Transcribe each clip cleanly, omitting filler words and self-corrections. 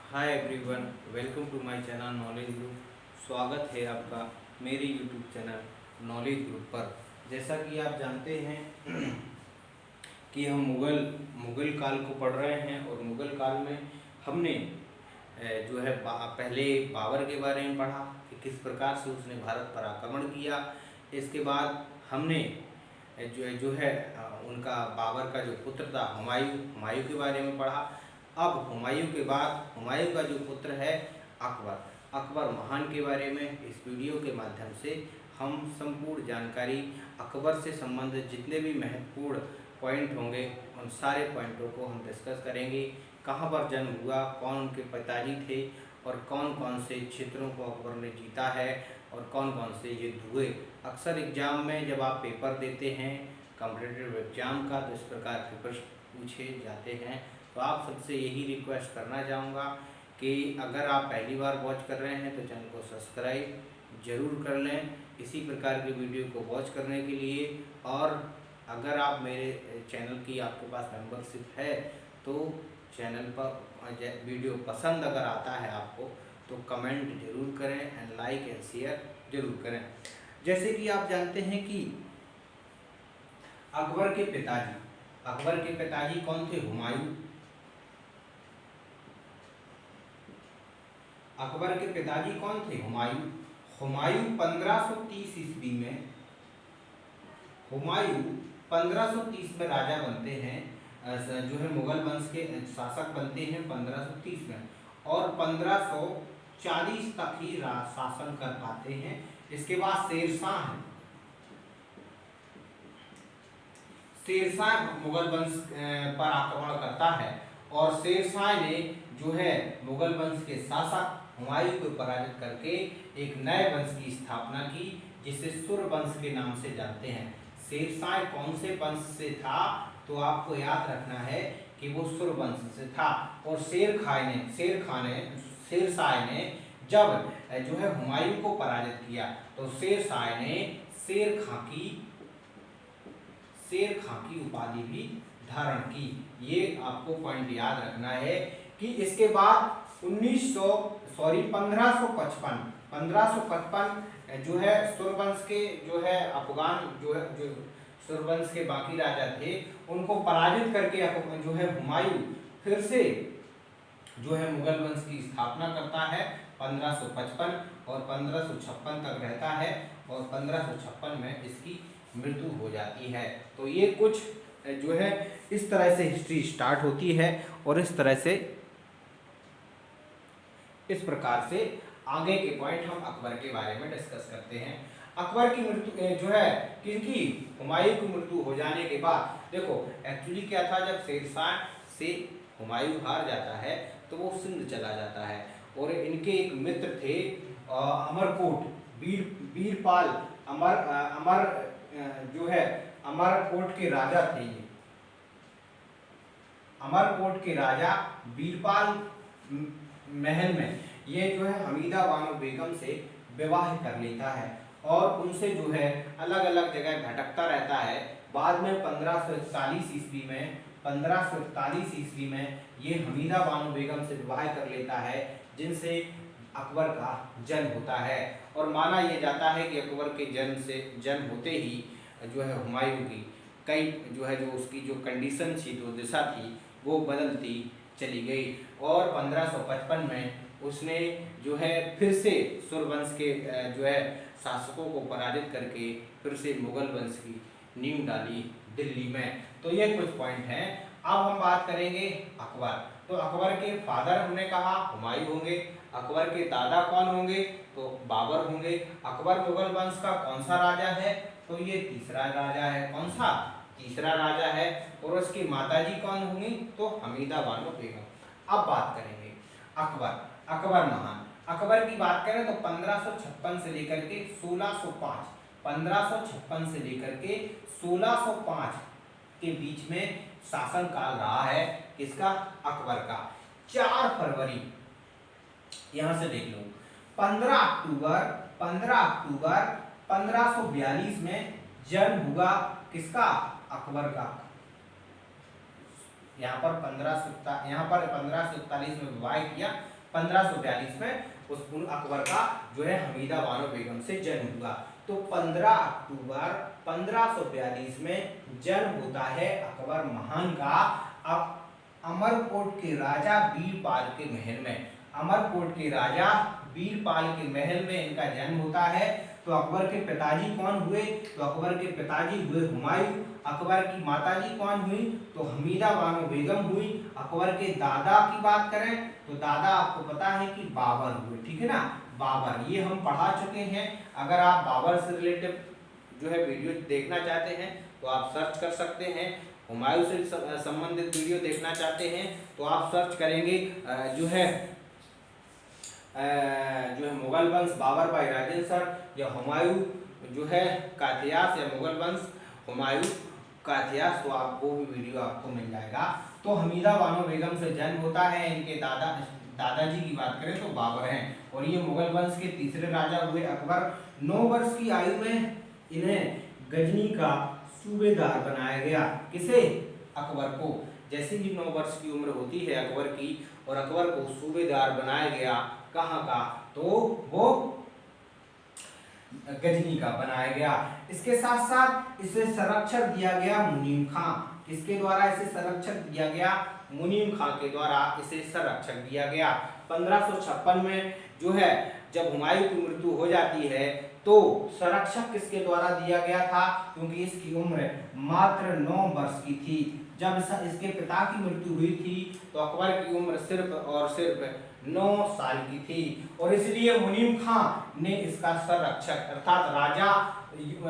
Hi everyone, welcome to my channel knowledge group. स्वागत है आपका मेरे यूट्यूब चैनल नॉलेज ग्रुप पर। जैसा कि आप जानते हैं कि हम मुगल काल को पढ़ रहे हैं और मुगल काल में हमने जो है पहले बाबर के बारे में पढ़ा कि किस प्रकार से उसने भारत पर आक्रमण किया। इसके बाद हमने उनका बाबर का जो पुत्र था हुमायूं हुमायूं के बारे में पढ़ा। अब हुमायूं के बाद हुमायूं का जो पुत्र है अकबर अकबर महान के बारे में इस वीडियो के माध्यम से हम संपूर्ण जानकारी अकबर से संबंधित जितने भी महत्वपूर्ण पॉइंट होंगे उन सारे पॉइंटों को हम डिस्कस करेंगे। कहाँ पर जन्म हुआ, कौन उनके पिताजी थे और कौन कौन से क्षेत्रों को अकबर ने जीता है और कौन कौन से युद्ध हुए। अक्सर एग्जाम में जब आप पेपर देते हैं कॉम्पिटिटिव एग्जाम का तो इस प्रकार के प्रश्न पूछे जाते हैं। तो आप सबसे यही रिक्वेस्ट करना चाहूँगा कि अगर आप पहली बार वॉच कर रहे हैं तो चैनल को सब्सक्राइब जरूर कर लें इसी प्रकार की वीडियो को वॉच करने के लिए। और अगर आप मेरे चैनल की आपके पास मेंबरशिप है तो चैनल पर वीडियो पसंद अगर आता है आपको तो कमेंट जरूर करें एंड लाइक एंड शेयर जरूर करें। जैसे कि आप जानते हैं कि अकबर के पिताजी कौन थे? हुमायूं। अकबर के पिताजी कौन थे? हुमायूं। हुमायूं 1530 ईस्वी में हुमायूं 1530 में राजा बनते हैं, जो है मुगल वंश के शासक बनते हैं 1530 में और 1540 तक ही शासन कर पाते हैं। इसके बाद शेरशाह मुगल वंश पर आक्रमण करता है और शेरशाह ने जो है मुगल वंश के शासक हुमायूं को पराजित करके एक नए वंश की स्थापना की जिसे सुर वंश के नाम से जानते हैं। शेरशाह कौन से वंश से था? तो आपको याद रखना है कि वो सुर वंश से था। और शेरशाह ने जब जो है हुमायूं को पराजित किया तो शेरशाह ने शेर खां की उपाधि भी धारण की। ये आपको पॉइंट याद रखना है कि इसके बाद 1555 जो है सूर्यवंश के जो है अफगान जो सूर्यवंश के बाकी राजा थे उनको पराजित करके जो है हुमायूं फिर से जो है मुगल वंश की स्थापना करता है 1555 और 1556 तक रहता है और 1556 में इसकी मृत्यु हो जाती है। तो ये कुछ जो है इस तरह से हिस्ट्री स्टार्ट होती है और इस तरह से इस प्रकार से आगे के पॉइंट हम अकबर के बारे में डिस्कस करते हैं। अकबर की मृत्यु जो है किनकी? हुमायूं की मृत्यु हो जाने के बाद देखो एक्चुअली क्या था, जब शेरशाह से हुमायूं हार जाता है तो वो सिंध चला जाता है और इनके एक मित्र थे अमरकोट वीरपाल जो है अमरकोट के राजा थे। ये अमरकोट के राजा वीरपाल महल में ये जो है हमीदा बानो बेगम से विवाह कर लेता है और उनसे जो है अलग अलग जगह भटकता रहता है। बाद में 1541 ईस्वी में ये हमीदा बानो बेगम से विवाह कर लेता है जिनसे अकबर का जन्म होता है। और माना यह जाता है कि अकबर के जन्म होते ही जो है हुमायूं की कई जो उसकी जो कंडीशन थी, जो दिशा थी वो बदलती चली गई और 1555 में उसने जो है फिर से सूर्यवंश के जो है शासकों को पराजित करके फिर से मुगल वंश की नींव डाली दिल्ली में। तो ये कुछ पॉइंट हैं। अब हम बात करेंगे अकबर। तो अकबर के फादर हमने कहा हुमायूं होंगे, अकबर के दादा कौन होंगे? तो बाबर होंगे। अकबर मुगल वंश का कौन सा राजा है? तो ये तीसरा राजा है। कौन सा? तीसरा राजा है। और उसकी माताजी कौन होंगी? तो हमीदा बानो बेगम। अब बात करेंगे अकबर महान। अकबर की बात करें तो 1556 से लेकर के 1605 के बीच में शासन काल रहा है किसका? अकबर का। 4 फरवरी यहां से देख लो 15 अक्टूबर 1542 में जन्म हुआ किसका? अकबर का। यहाँ पर 1541 में विवाह किया 1542 में उस अकबर का जो है हमीदा बानो बेगम से जन्म हुआ। तो 15 अक्टूबर 1542 में जन्म होता है अकबर महान का अमरकोट के राजा बीरपाल के महल में। अमरकोट के राजा बीरपाल के महल में इनका जन्म होता है। तो अकबर के पिताजी कौन हुए? तो अकबर के पिताजी हुए हुमायूं। अकबर की माताजी कौन हुई? तो हमीदा बानो बेगम हुई। अकबर के दादा की बात करें तो दादा आपको पता है कि बाबर हुए, ठीक है ना, बाबर, ये हम पढ़ा चुके हैं। अगर आप बाबर से रिलेटेड जो है वीडियो देखना चाहते हैं तो आप सर्च कर सकते हैं। हुमायूं से संबंधित वीडियो देखना चाहते हैं तो आप सर्च करेंगे जो है मुगल वंश बाबर भाई राजेंद्र सर, या हुमायूं जो है का इतिहास, या मुगल वंश हुमायूं का इतिहास, तो आपको भी वीडियो आपको मिल जाएगा। तो हमीदा बानो बेगम से जन्म होता है। इनके दादाजी की बात करें तो बाबर हैं, और ये मुगल वंश के तीसरे राजा हुए अकबर। 9 वर्ष की आयु में इन्हें गजनी का सूबेदार बनाया गया। किसे? अकबर को। जैसे ही 9 वर्ष की उम्र होती है अकबर की, और अकबर को सूबेदार बनाया गया, कहाँ का? तो वो गजनी का बनाया गया। इसके साथ साथ इसे संरक्षण दिया गया मुनीम खां। किसके द्वारा इसे संरक्षण दिया गया? मुनीम खां के द्वारा इसे संरक्षण दिया गया। 1556 में जो है जब हुमायूं की मृत्यु हो जाती है तो संरक्षक किसके द्वारा दिया गया था? क्योंकि इसकी उम्र मात्र 9 वर्ष की थी। जब इसके पिता की मृत्यु हुई थी तो अकबर की उम्र सिर्फ और सिर्फ 9 साल की थी, और इसलिए मुनीम खां ने इसका संरक्षक अर्थात राजा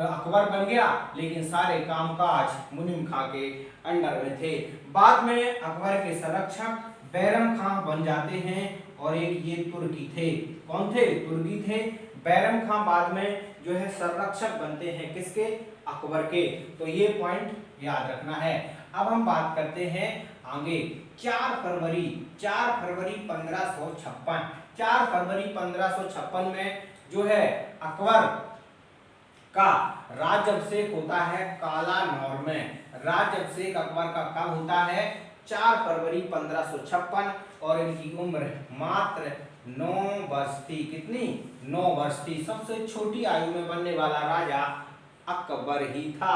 अकबर बन गया, लेकिन सारे कामकाज मुनीम खां के अंडर में थे। बाद में अकबर के संरक्षक बैरम खां बन जाते हैं, और एक ये तुर्की थे। कौन थे? तुर्की थे। बैरम खां बाद में जो है संरक्षक बनते हैं किसके? अकबर के। तो ये पॉइंट याद रखना है। अब हम बात करते हैं आगे 4 फरवरी 1556। 4 फरवरी 1556 में जो है अकबर का राज्याभिषेक होता है कालानौर में। राज्याभिषेक अकबर का कब होता है? 4 फरवरी 1556, और इनकी उम्र मात्र 9 वर्ष थी। कितनी? 9 वर्ष थी। सबसे छोटी आयु में बनने वाला राजा अकबर ही था।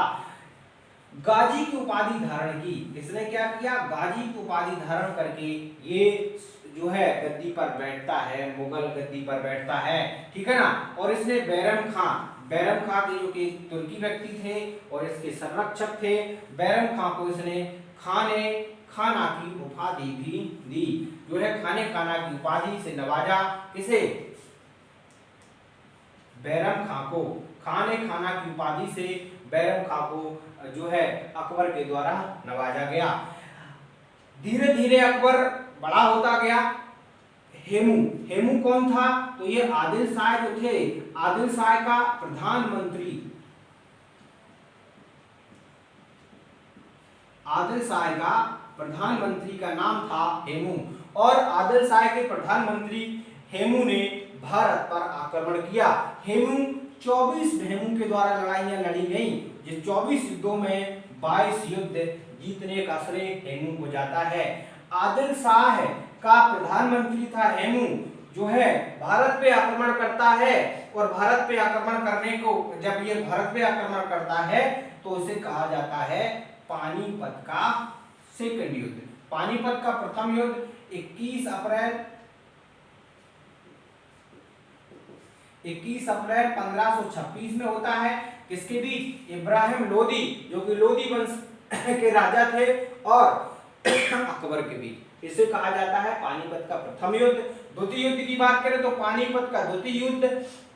गाजी की उपाधि धारण की। इसने क्या किया? गाजी की उपाधि धारण करके ये जो है गद्दी पर बैठता है, मुगल गद्दी पर बैठता है, ठीक है ना। और इसने बैरम खां के जो कि तुर्की व्यक्ति थे और इसके संरक्षक थे, बैरम खां को इसने खाना की उपाधि भी दी। जो है खाना की उपाधि से नवाजा। किसे? बैरम खां को। खाना की उपाधि से बैरम खां को जो है अकबर के द्वारा नवाजा गया। धीरे धीरे अकबर बड़ा होता गया। हेमू कौन था? तो ये आदिल शाह जो थे, आदिल शाह का प्रधानमंत्री, आदिल शाह का प्रधानमंत्री का नाम था हेमू, और आदिल शाह के प्रधानमंत्री हेमू ने भारत पर आक्रमण किया। 24 हेमू के द्वारा लड़ाइयां लड़ी गई। ये 24 युद्धों में 22 युद्ध जीतने का श्रेय हेमू को जाता है। आदिल शाह का प्रधानमंत्री था हेमू, जो है भारत पे आक्रमण करता है, और भारत पे आक्रमण करने को जब ये भारत पे आक्रमण करता है तो उसे कहा जाता है पानीपत का सेकंड युद्ध। पानीपत का प्रथम युद्ध 21 अप्रैल 1526 में होता है। किसके बीच? इब्राहिम लोदी, जो कि लोदी वंश के राजा थे, और अकबर के बीच। इसे कहा जाता है पानीपत का प्रथम युद्ध। द्वितीय युद्ध की बात करें तो पानीपत का द्वितीय युद्ध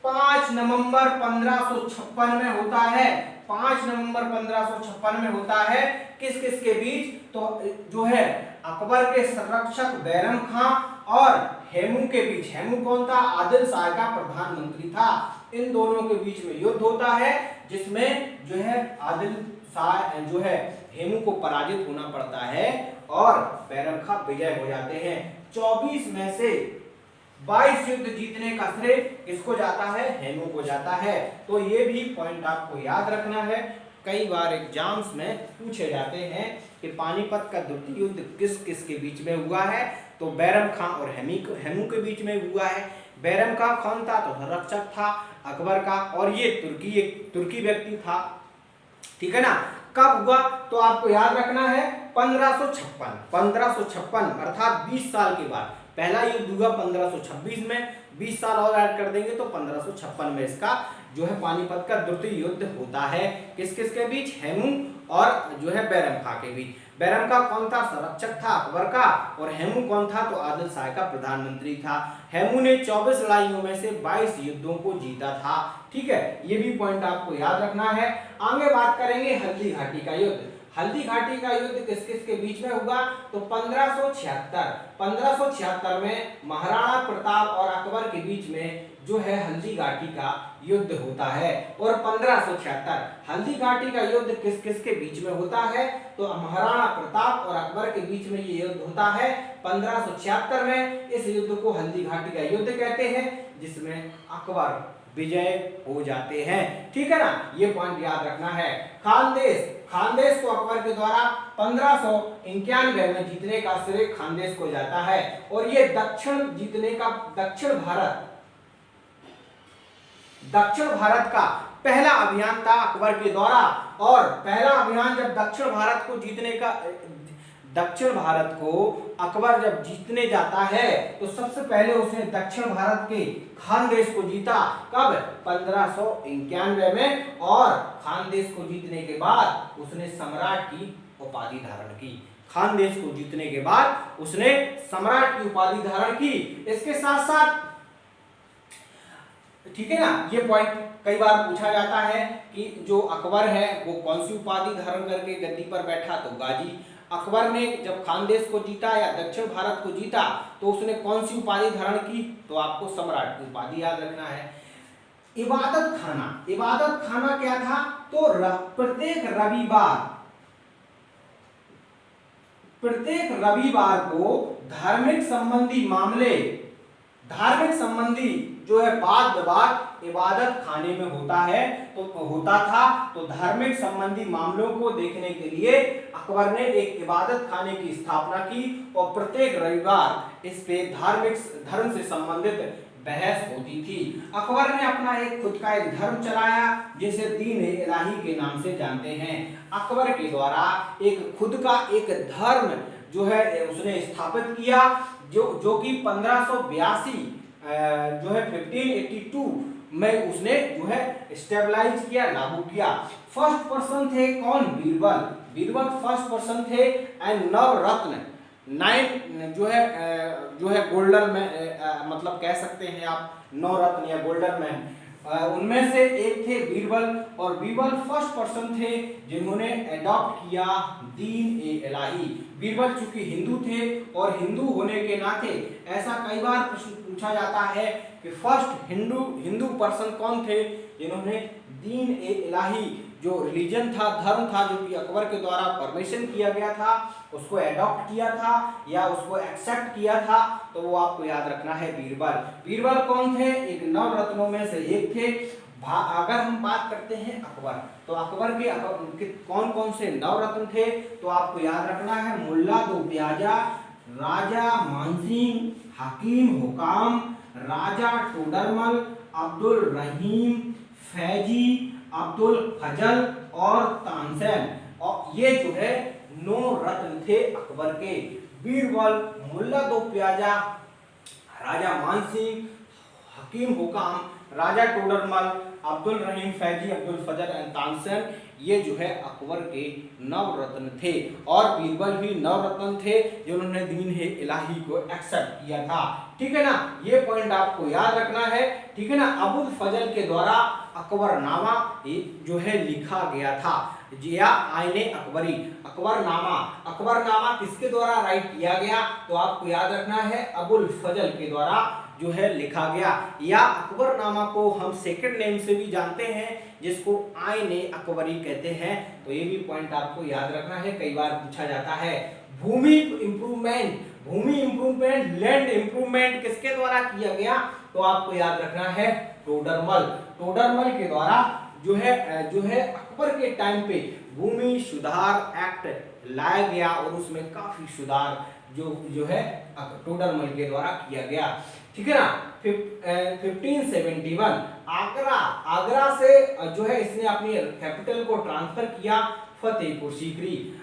5 नवंबर 1556 में होता है। 5 नवंबर 1556 में होता है। किस किस के बीच? तो जो है अकबर के संरक्षक बैरम खां और हेमू के बीच। हेमू कौन था? आदिल शाह का प्रधानमंत्री था। इन दोनों के बीच में युद्ध होता है, जिसमें जो है आदिल शाह जो है हेमू को पराजित होना पड़ता है और बैरम खां विजय हो जाते हैं। 24 में से 22 युद्ध जीतने का श्रेय किसको जाता है? हेमू को जाता है। तो ये भी पॉइंट आपको याद रखना है। कई बार एग्जाम्स में पूछे जाते हैं कि पानीपत का द्वितीय युद्ध किस किस के बीच में हुआ है, तो बैरम खां और हेमू के बीच में हुआ है। बैरम खां कौन था? तो संरक्षक था अकबर का, और ये एक तुर्की व्यक्ति था, ठीक है ना। कब हुआ? तो आपको याद रखना है 1556 अर्थात 20 साल के बाद। पहला युद्ध हुआ 1526 में, 20 साल और ऐड कर देंगे तो 1556 में इसका जो है पानीपत का द्वितीय युद्ध होता है। किस किस के बीच? हेमू और जो है बैरम खां के बीच। बैरम खां कौन था? संरक्षक था अकबर का, और हेमू कौन था? तो आदिल शाह का प्रधानमंत्री था। हेमू ने 24 लड़ाइयों में से 22 युद्धों को जीता था, ठीक है। ये भी पॉइंट आपको याद रखना है। आगे बात करेंगे हल्दी घाटी का युद्ध। हल्दी घाटी का युद्ध किस किस के बीच में हुआ? तो 1576 में महाराणा प्रताप और अकबर के बीच में जो है हल्दी घाटी का युद्ध होता है। और 1576 हल्दी घाटी का युद्ध किस किस के बीच में होता है? तो महाराणा प्रताप और अकबर के बीच में ये युद्ध होता है 1576 में। इस युद्ध को हल्दी घाटी का युद्ध कहते हैं, जिसमें अकबर विजय हो जाते हैं, ठीक है ना। ये पॉइंट याद रखना है। खानदेश को अकबर के द्वारा 1591 में जीतने का श्रेय खानदेश को जाता है, और ये दक्षिण भारत का पहला अभियान था अकबर के द्वारा। और पहला अभियान जब दक्षिण भारत को अकबर जब जीतने जाता है तो सबसे पहले उसने दक्षिण भारत के खानदेश को जीता। कब? 1591 में। और खानदेश को जीतने के बाद उसने सम्राट की उपाधि धारण की। खानदेश को जीतने के बाद उसने सम्राट की उपाधि धारण की। इसके साथ साथ, ठीक है ना, ये पॉइंट कई बार पूछा जाता है कि जो अकबर है वो कौन सी उपाधि धारण करके गद्दी पर बैठा? तो गाजी। अकबर ने जब खानदेश को जीता या दक्षिण भारत को जीता तो उसने कौन सी उपाधि धारण की? तो आपको सम्राट की उपाधि याद रखना है। इबादत खाना क्या था? तो प्रत्येक रविवार को धार्मिक संबंधी जो है वाद विवाद इबादत खाने में होता था। तो धार्मिक संबंधी मामलों को देखने के लिए अकबर ने एक इबादत खाने की स्थापना की, और प्रत्येक रविवार इस पे धर्म से संबंधित बहस होती थी। अकबर ने अपना खुद का एक धर्म चलाया, जिसे दीन इलाही के नाम से जानते हैं। अकबर के द्वारा खुद का एक धर्म जो है उसने स्थापित किया, जो कि 1582 जो है 1582 में उसने जो है स्टेबलाइज किया, लागू किया। फर्स्ट पर्सन थे कौन? बीरबल फर्स्ट पर्सन थे। एंड नवरत्न 9 जो है गोल्डन मैन, मतलब कह सकते हैं आप नवरत्न या गोल्डन मैन, उनमें से एक थे बीरबल। और बीरबल फर्स्ट पर्सन थे जिन्होंने अडॉप्ट किया दीन ए इलाही। बीरबल चूंकि हिंदू थे, और हिंदू होने के नाते ऐसा कई बार प्रश्न पूछा जाता है कि फर्स्ट हिंदू पर्सन कौन थे जिन्होंने दीन ए इलाही जो रिलीजन था, धर्म था, जो कि अकबर के द्वारा परमिशन किया गया था, उसको एडॉप्ट किया था या उसको एक्सेप्ट किया था। तो वो आपको याद रखना है बीरबल कौन थे? एक नवरत्नों में से एक थे। अगर हम बात करते हैं अकबर, तो अकबर के कौन कौन से नवरत्न थे? तो आपको याद रखना है मुल्ला दो प्याजा, राजा मानसिंह, हकीम हुकाम, राजा टोडरमल, अब्दुल रहीम, फैजी, अब्दुल फजल और तानसेन। और ये जो है 9 रत्न थे अकबर के। बीरबल, मुल्ला दो प्याजा, राजा मानसिंह, हकीम हुकाम, राजा टोडरमल, अब्दुल रहीम, फैजी, अब्दुल फजल एंड तानसेन, ये जो है अकबर के नवरत्न थे। और बीरबल भी नवरत्न थे जिन्होंने दीन है इलाही को एक्सेप्ट किया था, ठीक है ना। ये पॉइंट आपको याद रखना है, ठीक है ना। अबुल फजल के द्वारा अकबरनामा जो है लिखा गया था, या आईने अकबरी। अकबरनामा किसके द्वारा राइट किया गया? तो आपको याद रखना है अबुल फजल के द्वारा जो है लिखा गया, या अकबरनामा को हम सेकंड नेम से भी जानते हैं, जिसको आईने अकबरी कहते हैं। तो ये भी पॉइंट आपको याद रखना है, कई बार पूछा जाता है। भूमि इम्प्रूवमेंट, लैंड इम्प्रूवमेंट किसके द्वारा किया गया? तो आपको याद रखना है टोडरमल के द्वारा जो है अकबर के टाइम पे भूमि सुधार एक्ट लाया गया, और उसमें काफी सुधार जो है टोडरमल के द्वारा किया गया, ठीक है ना। 1571 आगरा से जो है इसने अपनी कैपिटल को ट्रांसफर किया फतेहपुर सीकरी।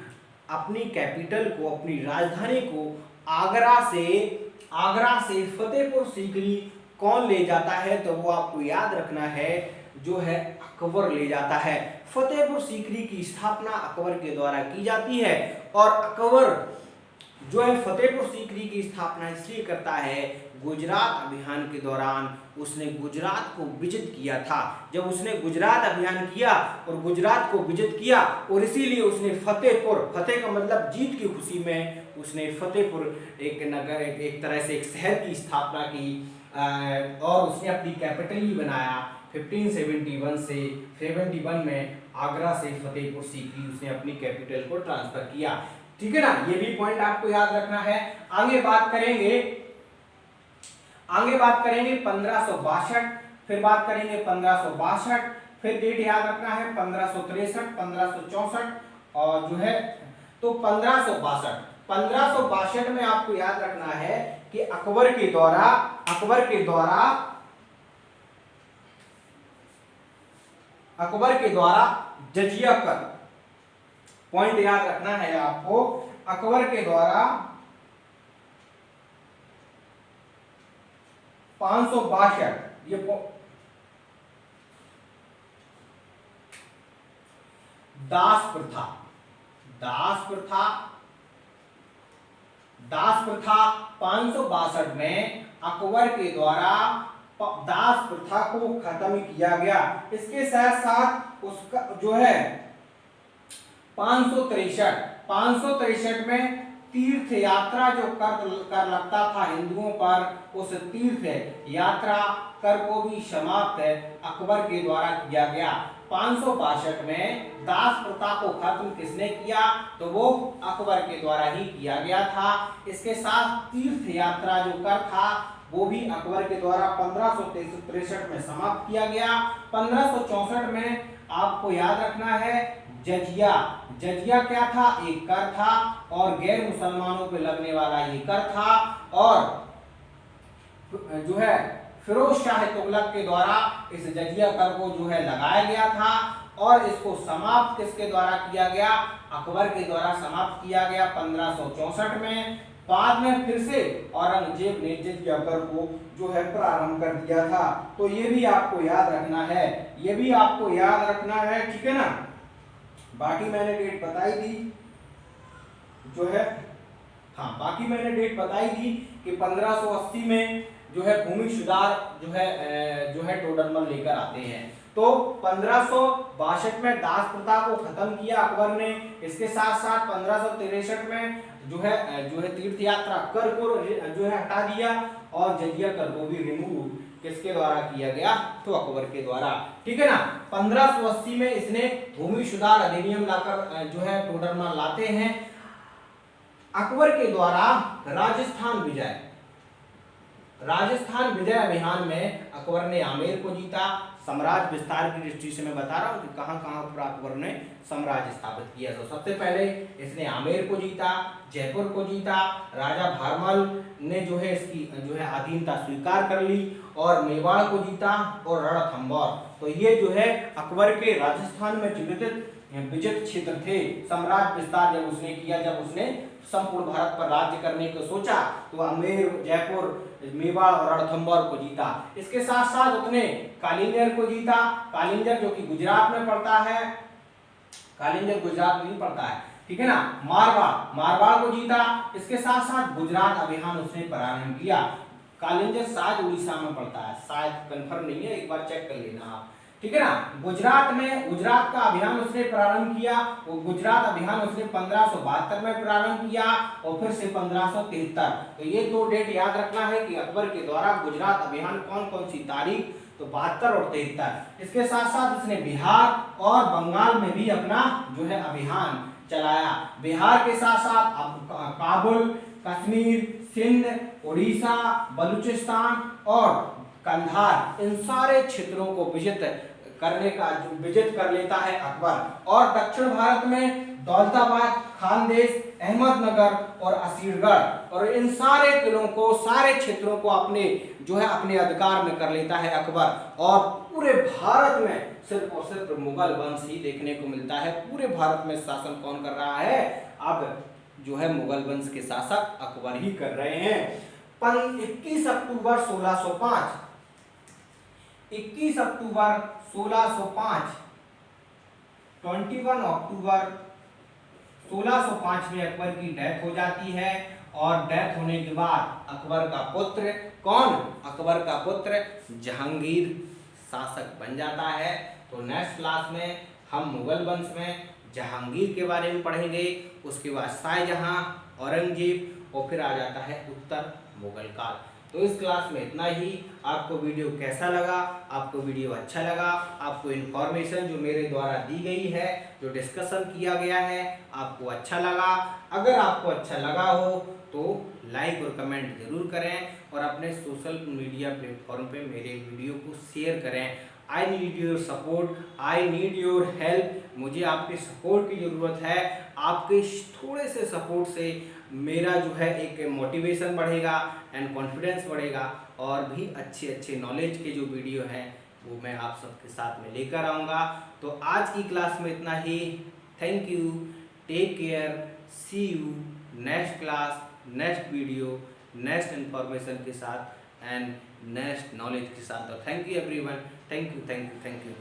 अपनी कैपिटल को, अपनी राजधानी को आगरा से फतेहपुर सीकरी कौन ले जाता है, तो वो आपको याद रखना है, जो है अकबर ले जाता है। फतेहपुर सीकरी की स्थापना अकबर के द्वारा की जाती है और अकबर जो है फतेहपुर सीकरी की स्थापना इसलिए करता है, गुजरात अभियान के दौरान उसने गुजरात को विजित किया था। जब उसने गुजरात अभियान किया और गुजरात को विजित किया और इसीलिए उसने फतेह का मतलब जीत की खुशी में उसने फतेहपुर एक नगर, एक तरह से एक शहर की स्थापना की और उसने अपनी कैपिटल ही बनाया। 1571 में आगरा से फतेहपुर सीकरी उसने अपनी कैपिटल को ट्रांसफर किया, ठीक है ना। ये भी पॉइंट आपको याद रखना है। आगे बात करेंगे 1562, फिर बात करेंगे 1562, फिर डेट याद रखना है 1563, 1564 और जो है तो 1562 में आपको याद रखना है कि अकबर के द्वारा जजिया कर, पॉइंट याद रखना है आपको, अकबर के द्वारा 562 ये दास प्रथा 562 में अकबर के द्वारा दास प्रथा को खत्म किया गया। इसके साथ साथ उसका जो है 563 में तीर्थ यात्रा जो कर लगता था हिंदुओं पर, उस तीर्थ यात्रा कर को भी समाप्त अकबर के द्वारा किया गया। 562 में दास प्रथा को खत्म किसने किया, तो वो अकबर के द्वारा ही किया गया था। इसके साथ तीर्थ यात्रा जो कर था वो भी अकबर के द्वारा 1563 में समाप्त किया गया। 1564 में आपको याद रखना है जजिया क्या था, एक कर था और गैर मुसलमानों पे लगने वाला ये कर था और जो है फिरोज शाह तुगलक के द्वारा इस जजिया कर को जो है लगाया गया था और इसको समाप्त किसके द्वारा किया गया, अकबर के द्वारा समाप्त किया गया 1564 में। बाद में फिर से औरंगजेब ने जजिया कर को जो है प्रारंभ कर दिया था। तो ये भी आपको याद रखना है, ठीक है ना। बाकी मैंने डेट बताई दी जो है, हाँ बाकी मैंने डेट बताई दी कि 1580 में जो है भूमि सुधार जो है टोडरमल लेकर आते हैं। तो 1562 में दास प्रथा को खत्म किया अकबर ने। इसके साथ साथ 1563 में जो है तीर्थ यात्रा कर को जो है हटा दिया और जजिया कर को भी रिमूव किसके द्वारा किया गया, तो अकबर के द्वारा, ठीक है ना। 1580 में इसने भूमि सुधार अधिनियम लाकर जो है टोडरमल लाते हैं। अकबर के द्वारा राजस्थान विजय अभियान में अकबर ने आमेर को जीता। साम्राज्य विस्तार की दृष्टि से मैं बता रहा हूँ कि कहाँ पर अकबर ने साम्राज्य स्थापित किया। तो सबसे पहले इसने आमेर को जीता, जयपुर को जीता, राजा भारमल ने जो है इसकी जो है अधीनता स्वीकार कर ली और मेवाड़ को जीता और रणथंभौर। तो ये जो है अकबर के राजस्थान में विजित क्षेत्र थे। साम्राज्य विस्तार जब उसने किया, जब उसने संपूर्ण भारत पर राज्य करने को सोचा, तो आमेर, जयपुर, मेवाड़ और रणथंभौर को जीता। इसके साथ साथ उसने कालिंजर को जीता। कालिंजर जो कि गुजरात में पड़ता है, कालिंजर गुजरात में नहीं पड़ता है, ठीक है ना। मारवाड़ को जीता। इसके साथ साथ गुजरात अभियान उसने प्रारंभ किया। कालिंजर शायद उड़ीसा में पड़ता है, शायद कंफर्म नहीं है, एक बार चेक कर लेना आप, ठीक है ना। गुजरात का अभियान उसने प्रारंभ किया। वो गुजरात अभियान उसने 1572 में प्रारंभ किया और फिर से 1573। तो ये दो डेट याद रखना है कि अकबर के द्वारा गुजरात अभियान कौन सी तारीख, तो 72 और 73। इसके साथ साथ उसने बिहार और बंगाल में भी अपना जो है अभियान चलाया। बिहार के साथ साथ काबुल, कश्मीर, सिंध, उड़ीसा, बलूचिस्तान और कंधार, इन सारे क्षेत्रों को विजित कर लेता है अकबर। और दक्षिण भारत में दौलताबाद, खानदेश, अहमदनगर और असीरगढ़, और इन सारे किलों को, सारे क्षेत्रों को अपने जो है अपने अधिकार में कर लेता है अकबर। और पूरे भारत में सिर्फ और सिर्फ मुगल वंश ही देखने को मिलता है। पूरे भारत में शासन कौन कर रहा है? अब जो है मुगल वंश के शासक अकबर ही कर रहे हैं। 21 अक्टूबर 1605, 21 अक्टूबर 1605, 21 अक्टूबर 1605 में अकबर की डेथ हो जाती है। और डेथ होने के बाद अकबर का पुत्र कौन? अकबर का पुत्र जहांगीर शासक बन जाता है। तो नेक्स्ट क्लास में हम मुगल वंश में जहांगीर के बारे में पढ़ेंगे, उसके बाद शाहजहां, औरंगजेब, और फिर आ जाता है उत्तर मुगल काल। तो इस क्लास में इतना ही। आपको वीडियो कैसा लगा? आपको वीडियो अच्छा लगा? आपको इन्फॉर्मेशन जो मेरे द्वारा दी गई है, जो डिस्कशन किया गया है, आपको अच्छा लगा? अगर आपको अच्छा लगा हो तो लाइक और कमेंट जरूर करें, और अपने सोशल मीडिया प्लेटफॉर्म पे मेरे वीडियो को शेयर करें। I need your support, I need your help. मुझे आपके सपोर्ट की ज़रूरत है। आपके थोड़े से सपोर्ट से मेरा जो है एक मोटिवेशन बढ़ेगा एंड कॉन्फिडेंस बढ़ेगा, और भी अच्छे अच्छे नॉलेज के जो वीडियो हैं वो मैं आप सबके साथ में लेकर आऊँगा। तो आज की क्लास में इतना ही। Thank you, take care, see you next class, next video, next information के साथ एंड नेक्स्ट नॉलेज के साथ। और thank you everyone, thank you, thank you, thank you.